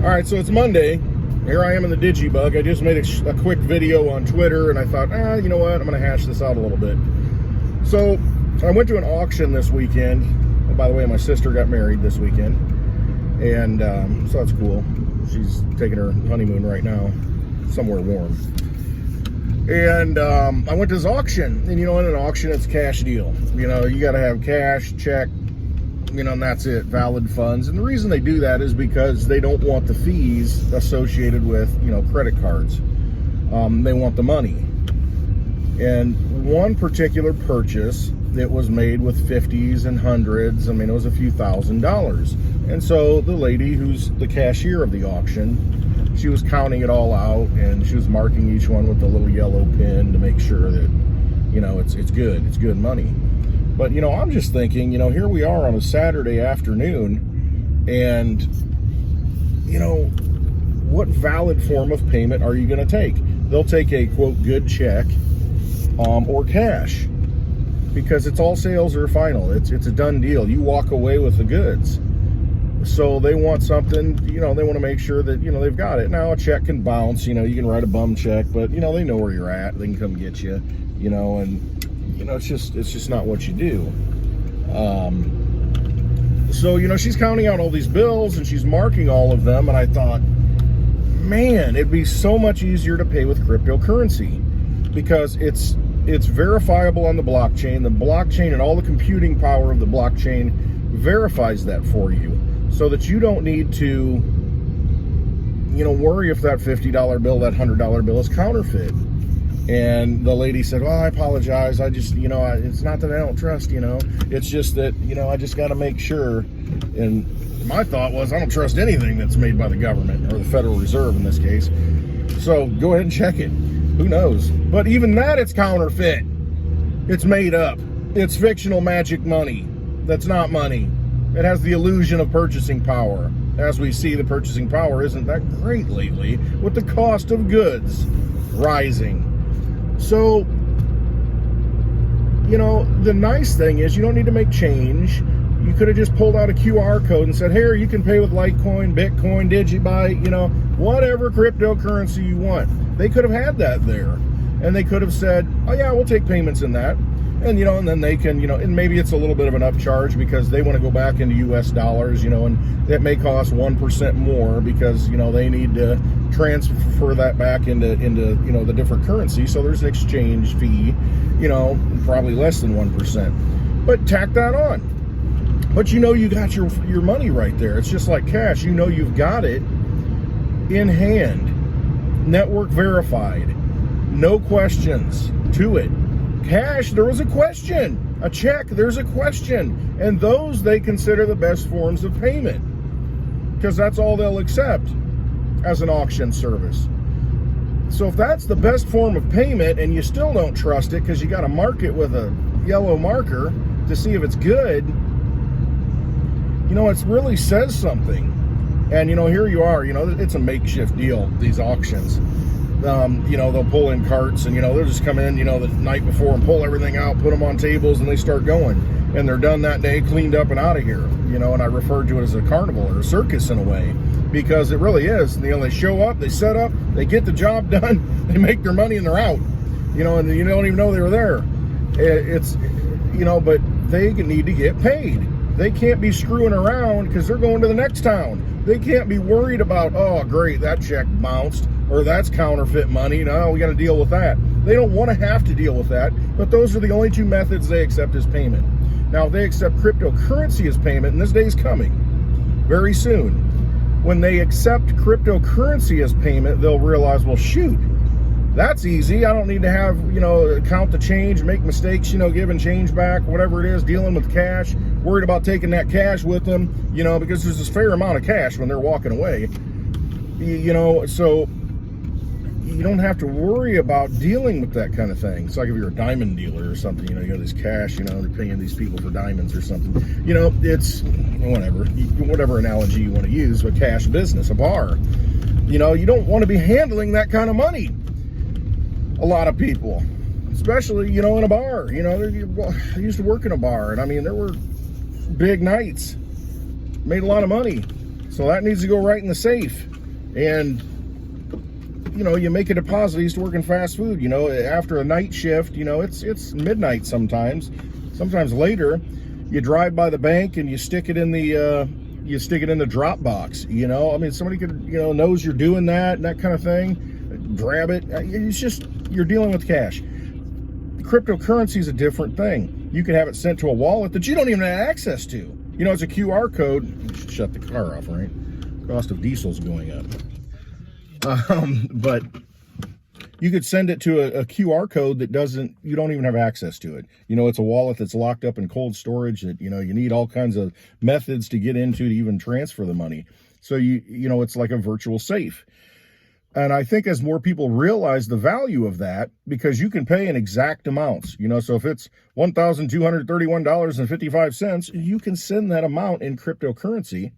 All right, so it's Monday. Here I am in the Digibug. I just made a quick video on Twitter, and I thought, you know what? I'm going to hash this out a little bit. So I went to an auction this weekend. Oh, by the way, my sister got married this weekend, and so that's cool. She's taking her honeymoon right now, somewhere warm. And I went to this auction, and in an auction, it's a cash deal. You got to have cash, check, and that's it, valid funds. And the reason they do that is because they don't want the fees associated with, credit cards. They want the money. And one particular purchase, it was made with 50s and hundreds. It was a few $1,000s. And so the lady who's the cashier of the auction, she was counting it all out, and she was marking each one with a little yellow pin to make sure that, it's good. It's good money. But, I'm just thinking, here we are on a Saturday afternoon, and, what valid form of payment are you going to take? They'll take a, quote, good check or cash, because it's all sales are final. It's a done deal. You walk away with the goods. So they want something, they want to make sure that, they've got it. Now, a check can bounce, you can write a bum check, but, they know where you're at. They can come get you, and... it's just not what you do. So, she's counting out all these bills and she's marking all of them. And I thought, man, it'd be so much easier to pay with cryptocurrency, because it's verifiable on the blockchain. The blockchain and all the computing power of the blockchain verifies that for you, so that you don't need to, worry if that $50 bill, that $100 bill is counterfeit. And the lady said, well, I apologize. I just, it's not that I don't trust, it's just that, I just got to make sure. And my thought was, I don't trust anything that's made by the government, or the Federal Reserve in this case. So go ahead and check it. Who knows? But even that, it's counterfeit. It's made up. It's fictional magic money. That's not money. It has the illusion of purchasing power. As we see, the purchasing power isn't that great lately, with the cost of goods rising. So, the nice thing is you don't need to make change. You could have just pulled out a QR code and said, here, you can pay with Litecoin, Bitcoin, Digibyte, whatever cryptocurrency you want. They could have had that there. And they could have said, oh yeah, we'll take payments in that. And, and then they can, and maybe it's a little bit of an upcharge because they want to go back into US dollars, and that may cost 1% more because, they need to transfer that back into the different currency. So there's an exchange fee, probably less than 1%. But tack that on. But you got your money right there. It's just like cash. You've got it in hand. Network verified. No questions to it. Cash, there was a question. A check, there's a question. And those they consider the best forms of payment, because that's all they'll accept as an auction service. So if that's the best form of payment and you still don't trust it because you got to mark it with a yellow marker to see if it's good, it really says something. And, here you are, it's a makeshift deal, these auctions. They'll pull in carts and, they'll just come in, the night before and pull everything out, put them on tables, and they start going. And they're done that day, cleaned up and out of here, and I referred to it as a carnival or a circus in a way, because it really is. They show up, they set up, they get the job done, they make their money and they're out, and you don't even know they were there. But they need to get paid. They can't be screwing around because they're going to the next town. They can't be worried about, oh, great, that check bounced, or that's counterfeit money. No, we got to deal with that. They don't want to have to deal with that, but those are the only two methods they accept as payment. Now, if they accept cryptocurrency as payment, and this day is coming very soon, when they accept cryptocurrency as payment, they'll realize, well, shoot, that's easy. I don't need to have, count the change, make mistakes, giving change back, whatever it is, dealing with cash, worried about taking that cash with them, because there's this fair amount of cash when they're walking away, so you don't have to worry about dealing with that kind of thing. It's like if you're a diamond dealer or something, you got this cash, they're paying these people for diamonds or something. It's whatever analogy you want to use, with cash business, a bar. You don't want to be handling that kind of money. A lot of people, especially, in a bar, I used to work in a bar, and there were big nights, made a lot of money. So that needs to go right in the safe. And you make a deposit. I used to work in fast food. After a night shift, it's midnight sometimes later. You drive by the bank and you stick it in the drop box. Somebody could knows you're doing that and that kind of thing. Grab it. It's just, you're dealing with cash. Cryptocurrency is a different thing. You can have it sent to a wallet that you don't even have access to. It's a QR code. You should shut the car off, right? Cost of diesel's going up. But you could send it to a QR code that you don't even have access to it. It's a wallet that's locked up in cold storage that, you need all kinds of methods to get into to even transfer the money. So it's like a virtual safe. And I think as more people realize the value of that, because you can pay in exact amounts, so if it's $1,231.55, you can send that amount in cryptocurrency.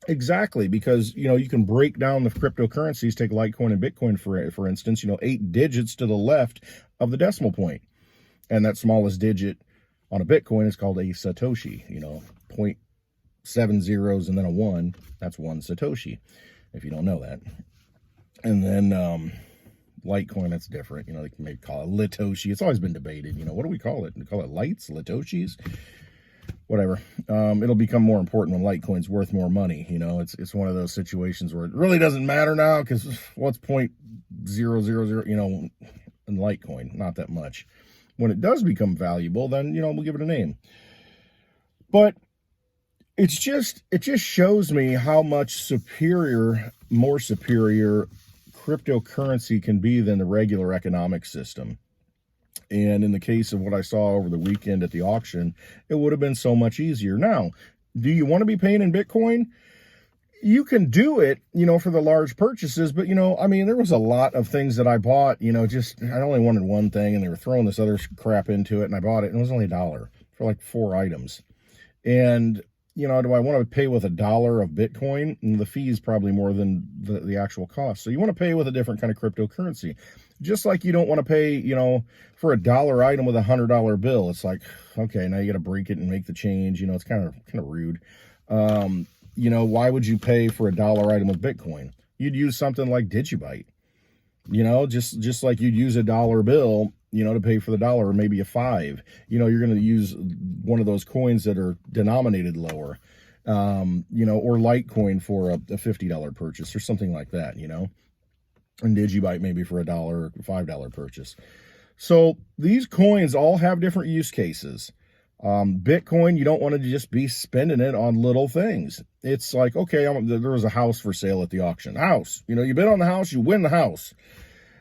Exactly, because you can break down the cryptocurrencies. Take Litecoin and Bitcoin for instance. 8 digits to the left of the decimal point, and that smallest digit on a Bitcoin is called a Satoshi. 0.7 zeros and then a 1. That's 1 Satoshi, if you don't know that. And then Litecoin, that's different. They can maybe call it Litoshi. It's always been debated. What do we call it? We call it lights, Litoshis. Whatever. It'll become more important when Litecoin's worth more money. It's one of those situations where it really doesn't matter now because what's 0.000, in Litecoin? Not that much. When it does become valuable, then, we'll give it a name. But it just shows me how much more superior cryptocurrency can be than the regular economic system. And in the case of what I saw over the weekend at the auction, it would have been so much easier. Now, do you want to be paying in Bitcoin? You can do it, for the large purchases, but, there was a lot of things that I bought, I only wanted one thing and they were throwing this other crap into it and I bought it and it was only $1 for like 4 items. And, do I want to pay with $1 of Bitcoin? And the fee is probably more than the actual cost. So you want to pay with a different kind of cryptocurrency. Just like you don't want to pay, for $1 item with a $100 bill. It's like, okay, now you got to break it and make the change. It's kind of rude. Why would you pay for $1 item with Bitcoin? You'd use something like Digibyte. Just like you'd use $1 bill, to pay for the dollar, or maybe a 5. You're going to use one of those coins that are denominated lower, or Litecoin for a $50 purchase or something like that, and Digibyte maybe for $1 or $5 purchase. So these coins all have different use cases. Bitcoin, you don't want to just be spending it on little things. It's like, okay, there was a house for sale at the auction. House, you bid on the house, you win the house.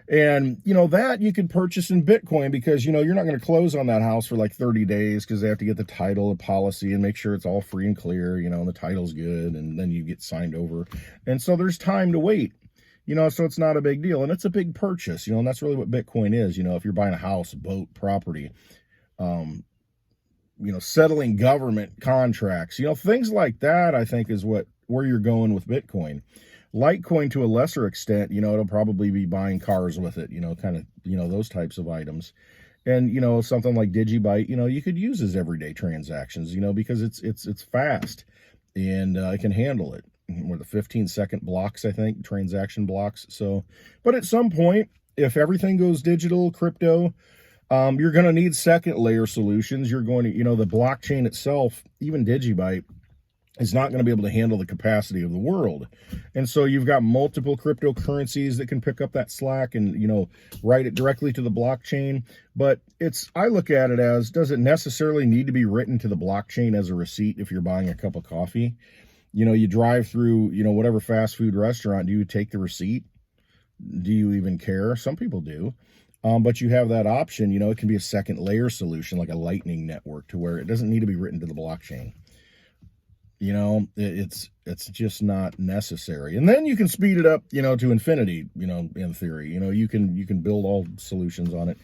And, that you can purchase in Bitcoin because, you're not going to close on that house for like 30 days because they have to get the title, the policy, and make sure it's all free and clear, and the title's good, and then you get signed over. And so there's time to wait, so it's not a big deal. And it's a big purchase, and that's really what Bitcoin is. If you're buying a house, boat, property, settling government contracts, things like that, I think is where you're going with Bitcoin. Litecoin, to a lesser extent, it'll probably be buying cars with it, those types of items. And, something like Digibyte, you could use as everyday transactions, because it's fast and it can handle it. Or the 15-second blocks, I think, transaction blocks. So, but at some point, if everything goes digital, crypto, you're going to need second layer solutions. You're going to, the blockchain itself, even Digibyte, is not going to be able to handle the capacity of the world. And so you've got multiple cryptocurrencies that can pick up that slack and, write it directly to the blockchain. But I look at it as, does it necessarily need to be written to the blockchain as a receipt if you're buying a cup of coffee? You drive through, whatever fast food restaurant, do you take the receipt? Do you even care? Some people do. But you have that option, it can be a second layer solution like a Lightning network to where it doesn't need to be written to the blockchain. It's just not necessary. And then you can speed it up, to infinity, in theory. You can build all solutions on it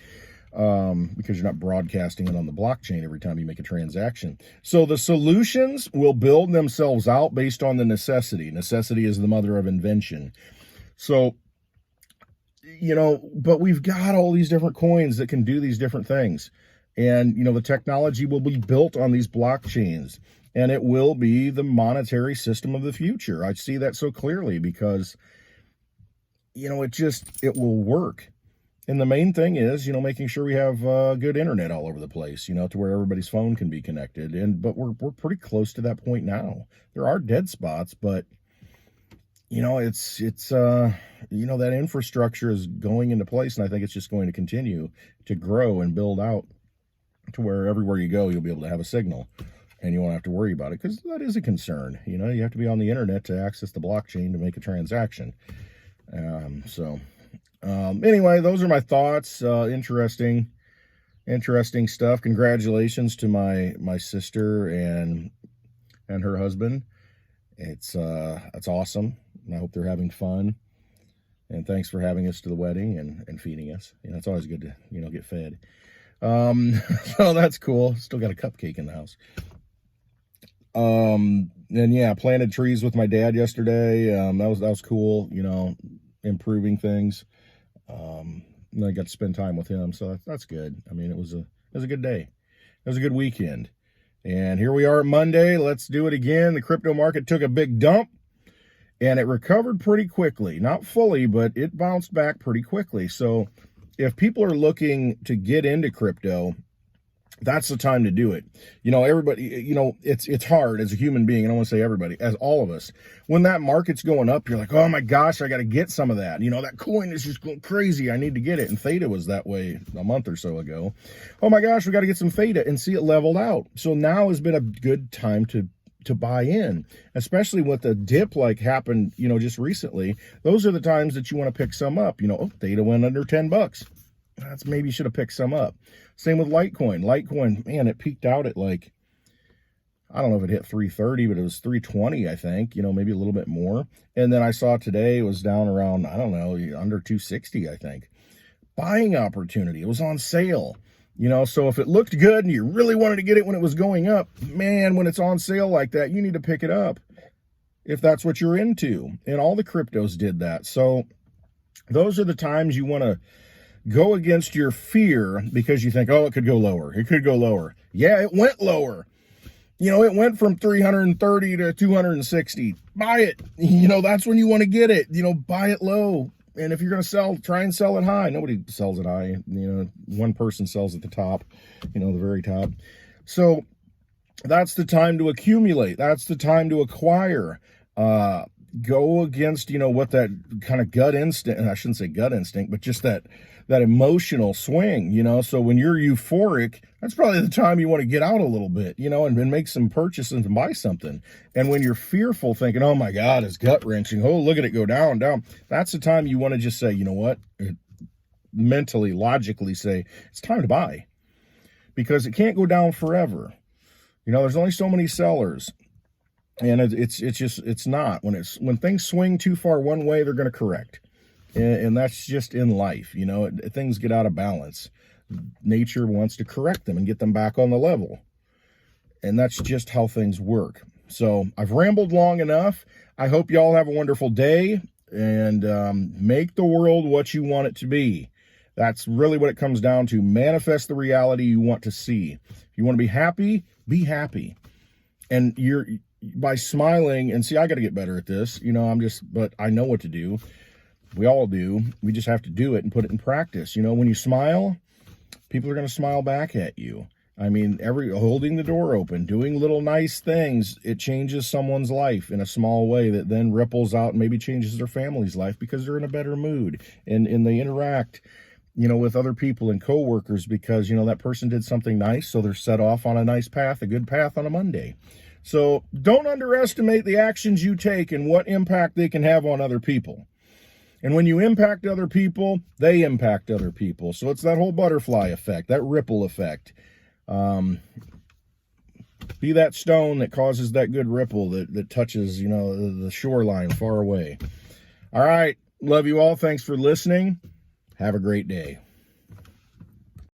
because you're not broadcasting it on the blockchain every time you make a transaction. So the solutions will build themselves out based on the necessity. Necessity is the mother of invention. So, but we've got all these different coins that can do these different things. And, the technology will be built on these blockchains, and it will be the monetary system of the future. I see that so clearly because, it will work. And the main thing is, making sure we have good internet all over the place, to where everybody's phone can be connected. But we're pretty close to that point now. There are dead spots, but that infrastructure is going into place, and I think it's just going to continue to grow and build out to where everywhere you go, you'll be able to have a signal, and you won't have to worry about it, because that is a concern. You have to be on the internet to access the blockchain to make a transaction. Anyway, those are my thoughts. Interesting stuff. Congratulations to my sister and her husband. It's awesome. I hope they're having fun. And thanks for having us to the wedding and feeding us. It's always good to, get fed. So that's cool. Still got a cupcake in the house. And yeah, planted trees with my dad yesterday. That was cool, improving things. And I got to spend time with him, so that's good. I mean, it was a good day. It was a good weekend. And here we are Monday. Let's do it again. The crypto market took a big dump, and it recovered pretty quickly. Not fully, but it bounced back pretty quickly. So if people are looking to get into crypto, that's the time to do it. Everybody, it's hard as a human being, and I want to say everybody, as all of us. When that market's going up, you're like, oh my gosh, I got to get some of that. That coin is just going crazy. I need to get it. And Theta was that way a month or so ago. Oh my gosh, we got to get some Theta, and see it leveled out. So now has been a good time to buy in, especially with the dip like happened, just recently. Those are the times that you want to pick some up. Theta went under $10. That's maybe you should have picked some up. Same with Litecoin. Litecoin, man, it peaked out at like, I don't know if it hit 330, but it was 320, I think, maybe a little bit more. And then I saw today it was down around, I don't know, under 260, I think. Buying opportunity. It was on sale. So if it looked good and you really wanted to get it when it was going up, man, when it's on sale like that, you need to pick it up if that's what you're into. And all the cryptos did that. So those are the times you want to go against your fear, because you think, oh, it could go lower. It could go lower. Yeah, it went lower. It went from 330 to 260. Buy it. That's when you want to get it. Buy it low. And if you're going to sell, try and sell it high. Nobody sells it high. One person sells at the top, the very top. So that's the time to accumulate. That's the time to acquire. Go against, what that kind of gut instinct, and I shouldn't say gut instinct, but just that emotional swing, so when you're euphoric, that's probably the time you want to get out a little bit, and make some purchases and buy something. And when you're fearful, thinking, oh my God, it's gut wrenching. Oh, look at it go down. That's the time you want to just say, you know what, mentally, logically say, it's time to buy, because it can't go down forever. There's only so many sellers. And it's not. When things swing too far one way, they're going to correct. And that's just in life. Things get out of balance. Nature wants to correct them and get them back on the level. And that's just how things work. So I've rambled long enough. I hope y'all have a wonderful day, and make the world what you want it to be. That's really what it comes down to. Manifest the reality you want to see. If you want to be happy, be happy. And by smiling, and see, I got to get better at this, but I know what to do. We all do. We just have to do it and put it in practice. When you smile, people are going to smile back at you. I mean, holding the door open, doing little nice things, it changes someone's life in a small way that then ripples out and maybe changes their family's life, because they're in a better mood and they interact, with other people and coworkers, because, that person did something nice. So they're set off on a nice path, a good path on a Monday. So don't underestimate the actions you take and what impact they can have on other people. And when you impact other people, they impact other people. So it's that whole butterfly effect, that ripple effect. Be that stone that causes that good ripple that touches, the shoreline far away. All right. Love you all. Thanks for listening. Have a great day.